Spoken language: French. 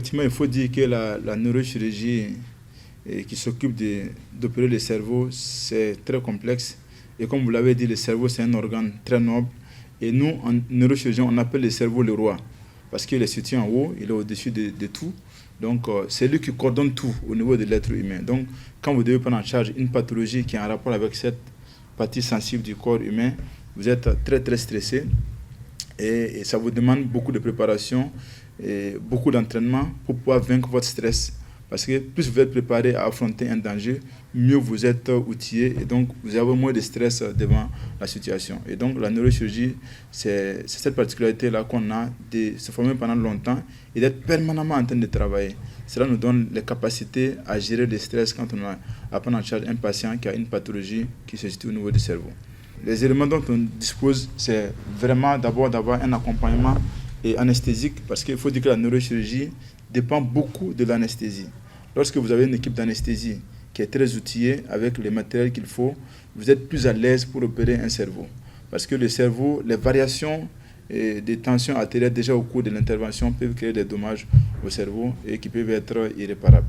Effectivement, il faut dire que la neurochirurgie qui s'occupe d'opérer le cerveau, c'est très complexe. Et comme vous l'avez dit, le cerveau, c'est un organe très noble. Et nous, en neurochirurgie, on appelle le cerveau le roi. Parce qu'il est situé en haut, il est au-dessus de tout. Donc, c'est lui qui coordonne tout au niveau de l'être humain. Donc, quand vous devez prendre en charge une pathologie qui est en rapport avec cette partie sensible du corps humain, vous êtes très, très stressé. Et ça vous demande beaucoup de préparation et beaucoup d'entraînement pour pouvoir vaincre votre stress. Parce que plus vous êtes préparé à affronter un danger, mieux vous êtes outillé et donc vous avez moins de stress devant la situation. Et donc la neurochirurgie, c'est cette particularité-là qu'on a de se former pendant longtemps et d'être permanemment en train de travailler. Cela nous donne les capacités à gérer le stress quand on a à prendre en charge un patient qui a une pathologie qui se situe au niveau du cerveau. Les éléments dont on dispose, c'est vraiment d'abord d'avoir un accompagnement et anesthésique, parce qu'il faut dire que la neurochirurgie dépend beaucoup de l'anesthésie. Lorsque vous avez une équipe d'anesthésie qui est très outillée avec les matériels qu'il faut, vous êtes plus à l'aise pour opérer un cerveau. Parce que le cerveau, les variations des tensions artérielles déjà au cours de l'intervention peuvent créer des dommages au cerveau et qui peuvent être irréparables.